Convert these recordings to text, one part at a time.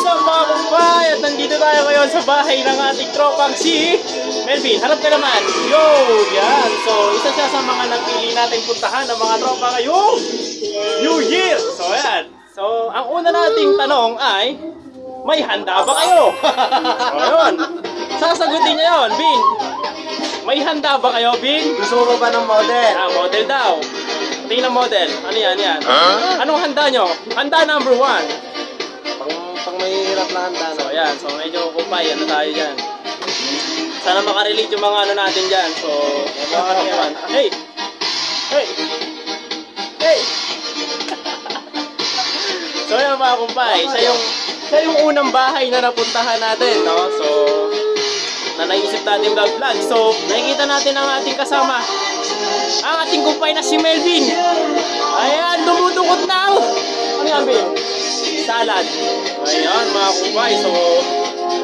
up mga kumpay? At nandito tayo ngayon sa bahay ng ating tropang si Melvin. Harap ka naman. Yo! Yan. So, isa siya sa mga napili natin puntahan ng mga tropa ngayong New Year. So, yan. So, ang una nating tanong ay, may handa ba kayo? So, yun. Sasagutin niya yun, Bin. May handa ba kayo, Bin? Gusto mo ba ng model? Model daw. Tingnan model. Ano yan, yan? Anong handa nyo? Handa number 1. Pang mahihirap na handa. So, yan. So, medyo kumpay. Ano tayo dyan? Sana makarelate yung mga ano natin dyan. So, mga naman. Hey! Hey! Hey! So, yan mga kumpay. Siya yung unang bahay na napuntahan natin, no? So, na naisip natin vlog. So, nakikita natin ang ating kasama. Ang ating kumpay na si Melvin. Ayan, dumudukot na. Ano yan, Bin? Salad. Ayan, mga kumpay. So,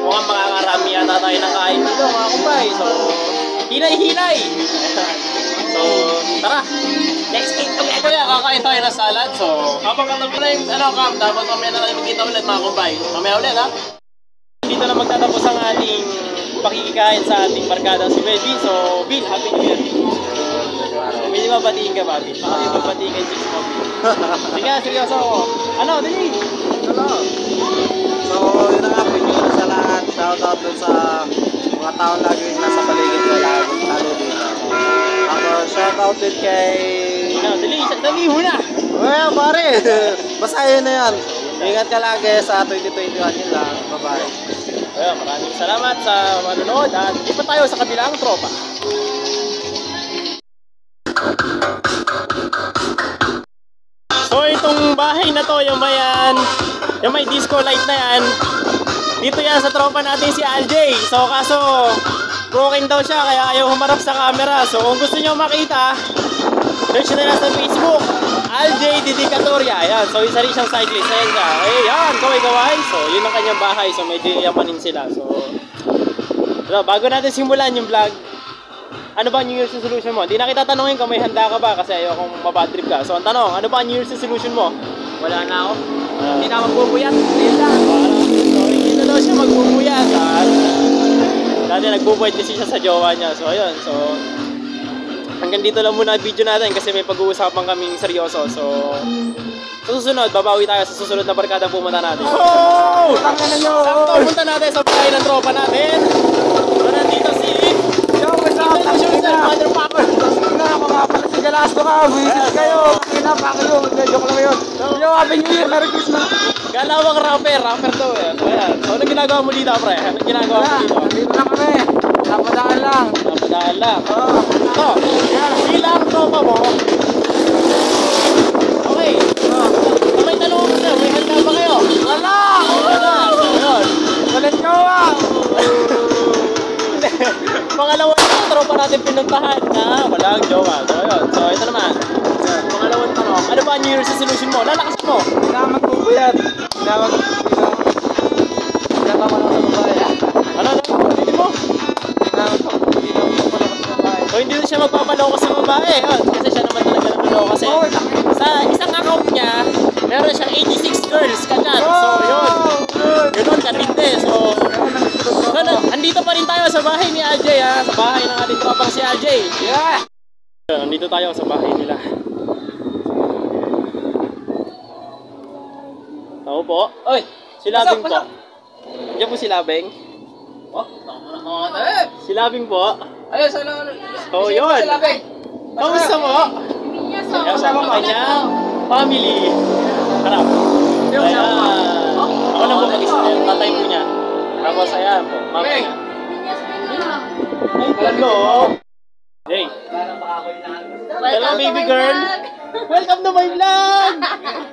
mukhang makakarami yata tayo ng kain dito, mga kumpay. So, hinay-hinay. So, tara. Let's eat together. Kaya, kakain tayo ng salad. So, habang katabi na yung cam, tapos mamaya na tayo magkita ulit, mga kumpay. Mamaya ulit, ha? Dito na magtatapos ang ating pakikikain sa ating barkada si Melvin. So, Bin, happy New Year. May babatiin ka ba, Bin? May babatiin ka yung chicks mo, Bin. Sige, seryoso ako. Ano, dali? Hello. So, yun na nga, New Year sa lahat. Shoutout dun sa mga taong lagi nasa paligid ko, lalo dito. Ako, shoutout din kay... Ano, dali muna. Well, pare. Basta yun na yan. Ingat ka lagi sa 2021 yun lang. Bye-bye. Well, maraming salamat sa manonood at di pa tayo sa kabilang tropa. So itong bahay na to, yung may disco light na yan, dito yan sa tropa natin si Aljay. So kaso broken daw siya kaya ayaw humarap sa camera. So kung gusto nyo makita, search na lang sa Facebook, Aljay Dedicatoria. Ayan, so isa rin siyang cyclist. Ayan siya. Ayan, kaway-kaway. So yun ang kanyang bahay. So medyo yamanin sila. So bago natin simulan yung vlog, ano ba ang New Year's resolution mo? Di na kita tanongin kung may handa ka ba kasi ayokong mabadtrip ka. So ang tanong, ano ba ang New Year's resolution mo? Wala na ako. Hindi na magbubuyat. Hindi na. So hindi na daw siya magbubuyat. Dati nagbubuyat kasi siya sa jowa niya. So ayun, so hanggang dito lang muna ang video natin kasi may pag-uusapan kaming seryoso. So sa susunod, babawi tayo sa susunod na barkada pumunta natin. Oh! Sakto, punta natin sa bahay ng tropa natin. So nandito si... Motherfucker! Na, mga pala si Galasco ka, visit kayo! Pakilo, mag-joke lang yun! Yo, Happy New Year, Merry Christmas! Galawang rapper to eh. So yan. So anong ginagawa mo dito, pre? Anong ginagawa mo dito? Dito lang kami! Napadaan lang! Napadaan lang? Oo. Ito, bilang tropa mo. Okay. May tanong mo sir, may handa ba kayo? Wala! Wala! So yun. Walang jowa! Pangalawa na tropa natin pinuntahan na walang jowa. So yun. So ito naman. Pangalawang tanong, ano ba ang New Year's resolution mo? Lalakas mo! Hindi na magbubuyat! Hindi na magbubuyat! Ano? Hindi mo? So hindi na siya magpapaloko sa babae. Yun. Kasi siya naman talaga namaloko kasi sa isang account niya, meron siyang 86 girls kachat. So yun. Yun katindi. So andito pa rin tayo sa bahay ni Ajay ha. Sa bahay ng ating tropang si Ajay. Yeah! Nandito tayo sa bahay nila. Ako po. Oy! Si Labing po. Andiyan po si Labing. Si Labing po. Ayun, sana. So yun. Kamusta mo? Kasama ka niya. Family. Harap. Ayan. Ako na po mag-isa. Tatay po niya. Tapos ayan po. Mama niya. Ay, hello. Hey. Hello baby girl. Welcome to my vlog.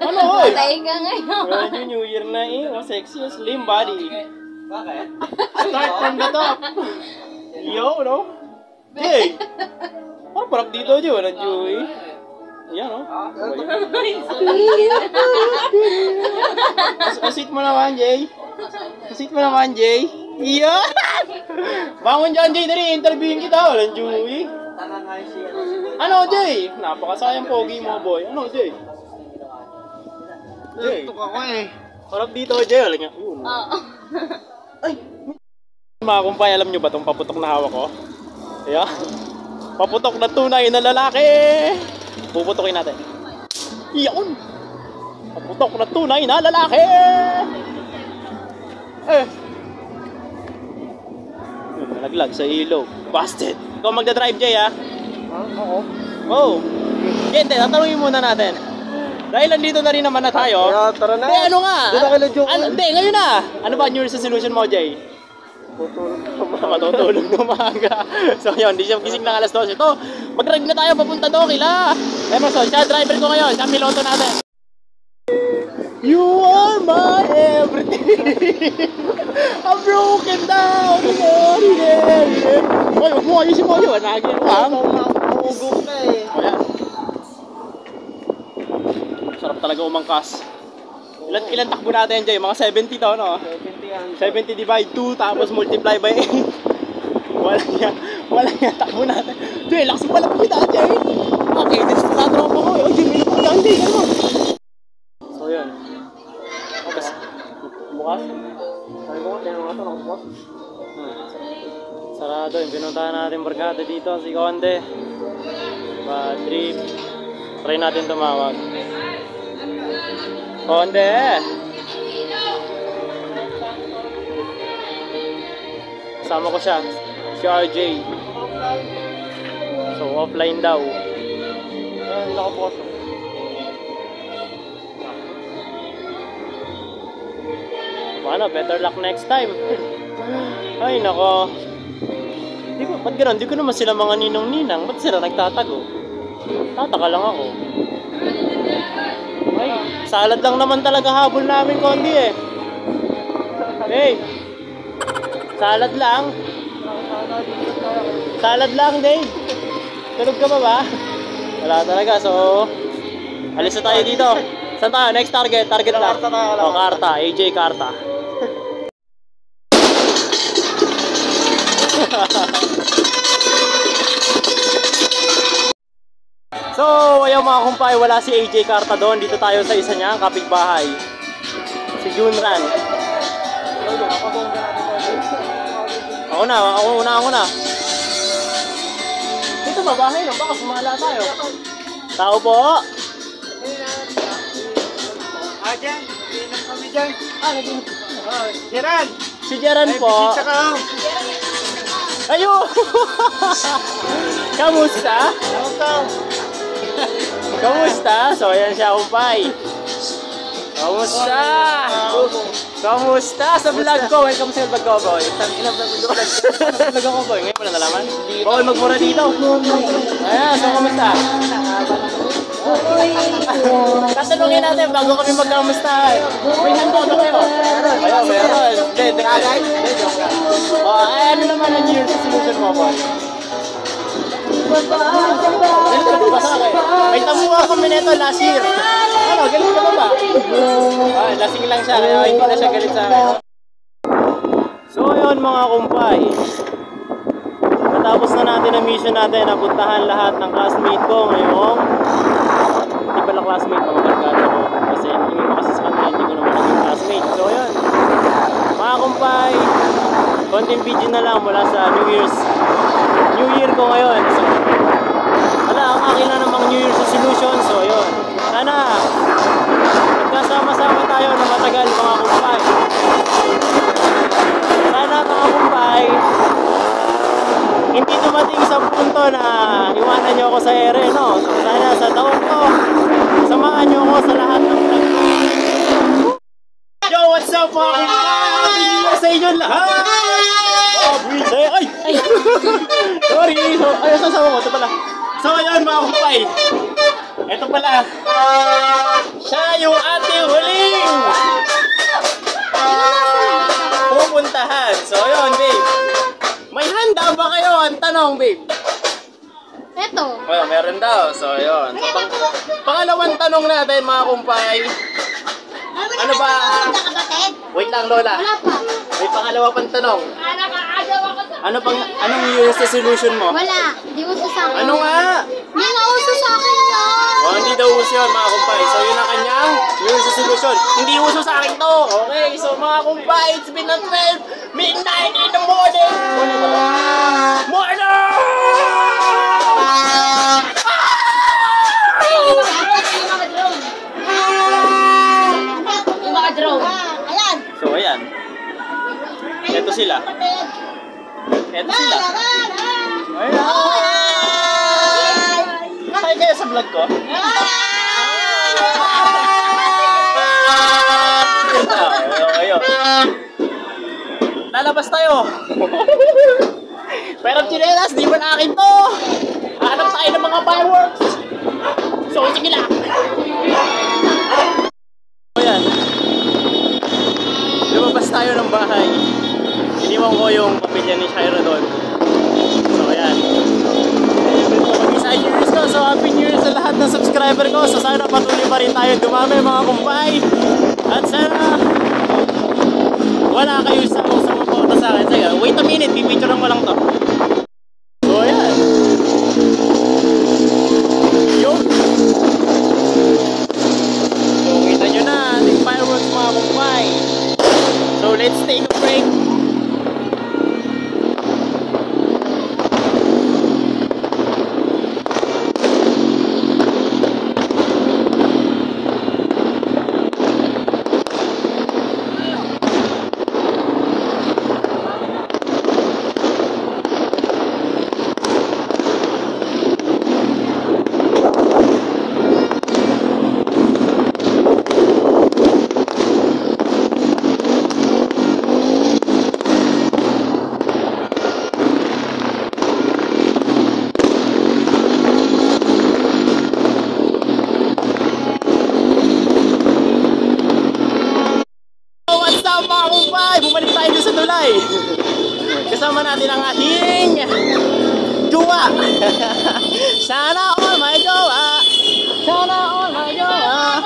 Ano oy? Patay ka ngayon. New Year na eh. Sexy slim body. Bakit? Start from the top. Yo, no? Hey! Parang parang dito dyan, walang Joey. Yan, no? Kasit mo naman, Jay. Kasit mo naman, Jay. Yan! Bangon dyan, Jay. Dali, interviewin kita. Walang Joey. Ano, Jay? Napakasayang pogi mo, boy. Ano, Jay? Jay? Tuk ako eh. Harap dito, Jay. Alam niya. Oo. Ay! Mga kumpay, alam nyo ba itong paputok na hawak ko? Ayan. Paputok na tunay na lalaki! Puputokin natin. Iyon! Paputok na tunay na lalaki! Nalaglag sa ilog. Busted! Ikaw magdadrive, Jay, ha? Oo. Oh! Hindi, tatanungin muna natin. Dahil nandito na rin naman na tayo. Kaya tara na. Hindi, ano nga? Dito ka na joke. Hindi, ngayon na! Ano ba New Year's resolution mo, Jay? Matutulog na umaga. So yun, di siya gising ng alas 12. Ito, mag-drive na tayo papunta doon kila Emerson. Siya driver ko ngayon, siya piloto natin. You are my everything. I'm broken down. Oy, wag mo ayusin mo yun. Nagin mo lang. Maugog na eh. Ayan. Sarap talaga umangkas. Ilan takbo natin, Jay? Mga 70 to, no? 70 divide 2 tapos multiply by 8. Wala nga takbo natin. Jay, lakas pala po kita, Jay. Okay, this pa tropa ko. Oy, Jay, may lapag lang, Jay. Ano? So, yun. Okay. Bukas? Sabi ko, tayo mga ito, nakabukas. Sarado, yung pinuntahan natin barkada dito, si Conde. Bad trip. Try natin tumawag. Conde! Kasama ko siya, si RJ. So, offline daw. Hindi ako po. Ano, better luck next time. Ay, nako. Di ko, ba't gano'n? Di ko naman sila mga ninong-ninang. Ba't sila nagtatago? Tataka lang ako. Ay, salad lang naman talaga habol namin, Kondi eh. Hey, salad lang. Salad lang, Dave. Tulog ka ba? Wala talaga, so alis na tayo dito. Saan tayo? Next target? Target lang. O, Karta. AJ Karta. So, ayaw mga kumpay, wala si AJ Karta doon. Dito tayo sa isa niya, kapitbahay. Si Junran. Ako na. Dito ba bahay no? Baka sumala tayo. Tao po. Dyan. Inom kami dyan. Naging... Jeran! Si Jeran po. Bisita ka. Ayun! Kamusta? Kamusta? So, ayan siya, kumpay. Kamusta? Kamusta sa vlog ko? Welcome sa vlog ko, boy. Vlog ko, boy. Ngayon mo na nalaman? Bawal magmura dito. Ayan, so kamusta? Tatanungin natin bago kami magkamustahan. May hando na kayo. Ayun, meron. Ano naman ang New Year's resolution mo, boy? May tamuha kami nito last year. Ano, galit ka ba ba? Lasing lang siya, kaya hindi na siya galit sa akin. So yun mga kumpay, natapos na natin ang mission natin. Napuntahan lahat ng classmate ko ngayong, hindi pala classmate, mga barkada ko. Kasi hindi ko kasi sa kanila, hindi ko naman naging classmate. So yun, mga kumpay, content video na lang mula sa New Year ko ngayon. So, wala, ang akin na namang New Year's resolution. So yun, sana magkasama-sama tayo na matagal mga kumpay. Sana mga kumpay, hindi dumating sa punto na iwanan nyo ako sa ere, no? So sana sa taon ko, samahan nyo ako sa lahat ng vlog. Yo, what's up mga kumpay? Happy New Year sa inyo lahat! Ay! Sorry! So, ayun, sasawa ko. Ito pala. So, ayun mga kumpay. Ito pala. Siya yung ating huling pupuntahan. So, ayun, babe. May handa ba kayo? Ang tanong, babe. Eto. Well, meron daw. So, ayun. So, pangalawang tanong natin mga kumpay. Ano ba? Wait lang, Lola. Wala pa. May pangalawa pang tanong. Anong New Year's resolution mo? Wala. Di uso sa akin. Ano nga? Hindi na uso sa akin yan. Hindi daw uso yun mga kumpay. So yun ang kanyang New Year's resolution. Hindi uso sa akin to. Okay, so mga kumpay, it's been a 12 midnight in the morning. Morning! Yung mga drone. Ayan. So ayan. Ito sila. Ito sila. Ayan. Hi kayo sa vlog ko. Ayun. Lalabas tayo. Pero chinelas, di ba na akin to? Hanap tayo ng mga fireworks. So, sige lang. Ayan. Lumabas tayo ng bahay. Iniwan ko yung pamilya ni Shira doon. So, ayan. Mag-isa New Year's ko. So, Happy New Year sa lahat ng subscriber ko. So, sana patuloy pa rin tayo dumami mga kumpay. At sana wala kayo sa mga sa akin. Sige, wait a minute. Pipicturean ko lang to. So, ayan. Yun. So, kita nyo na. Ating fireworks mga kumpay. So, let's take a break. Bumalik tayo sa tulay. Kasama natin ang ating jowa. Sana all my jowa. Sana all my jowa.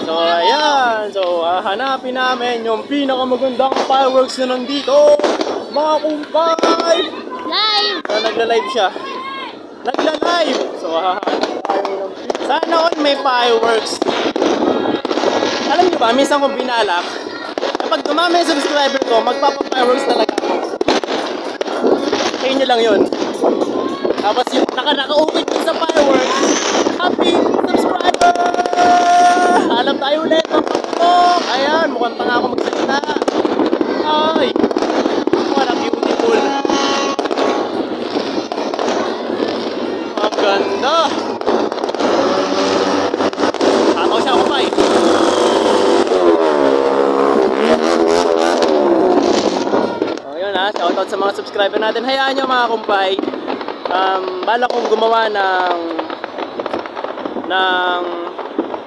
So ayan. So hanapin namin yung pinakamagandang fireworks na nandito. Mga kumpay. Live. So nagla-live siya. Nagla-live. So sana all may fireworks. Alam niyo ba, minsan kong binalak, kapag dumami yung subscriber ko, magpapa-fireworks talaga ako. Sa inyo lang yun. Tapos yung naka-ukit ko sa fireworks, happy subscriber! Alam tayo ulit ng pagpapok! Ayan, mukhang tanga ako magsalita. Ay! What a beautiful! Ang ganda! Tataw siya ako pa eh. Shoutout sa mga subscriber natin. Hayaan nyo mga kumpay. Bala kong gumawa ng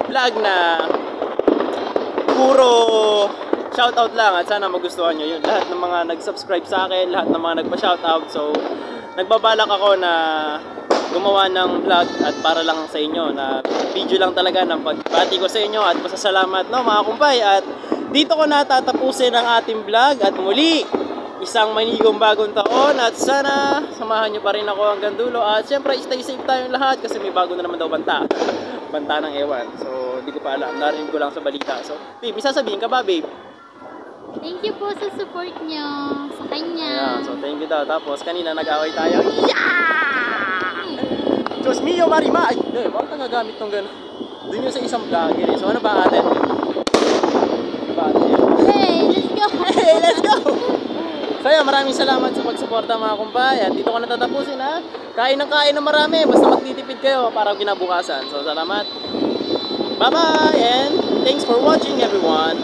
vlog na puro shoutout lang at sana magustuhan nyo yun. Lahat ng mga nag-subscribe sa akin, lahat ng mga nagpa-shoutout. So, nagbabalak ako na gumawa ng vlog at para lang sa inyo na video lang talaga ng pagbati ko sa inyo at pasasalamat no mga kumpay. At dito ko natatapusin ang ating vlog at muli isang manigong bagong taon at sana samahan nyo pa rin ako hanggang dulo at syempre stay safe tayong lahat kasi may bago na naman daw banta ng ewan, so hindi ko pa alam, narinig ko lang sa balita. So babe, may sasabihin ka ba babe? Thank you po sa support nyo sa kanya. Yeah, so thank you daw. Tapos kanina nag-away tayo. Yeah! Diyos mio marima! Ay, bakit nagagamit tong gano'n? Doon yun sa isang vlogger eh. So ano ba atin? Ano ba atin? Hey, let's go! Hey, let's go! So yun, maraming salamat sa pagsuporta mga kumpay. At dito ko natatapusin ha. Kain ng kain na marami. Basta magtitipid kayo para kinabukasan. So salamat. Bye bye and thanks for watching everyone.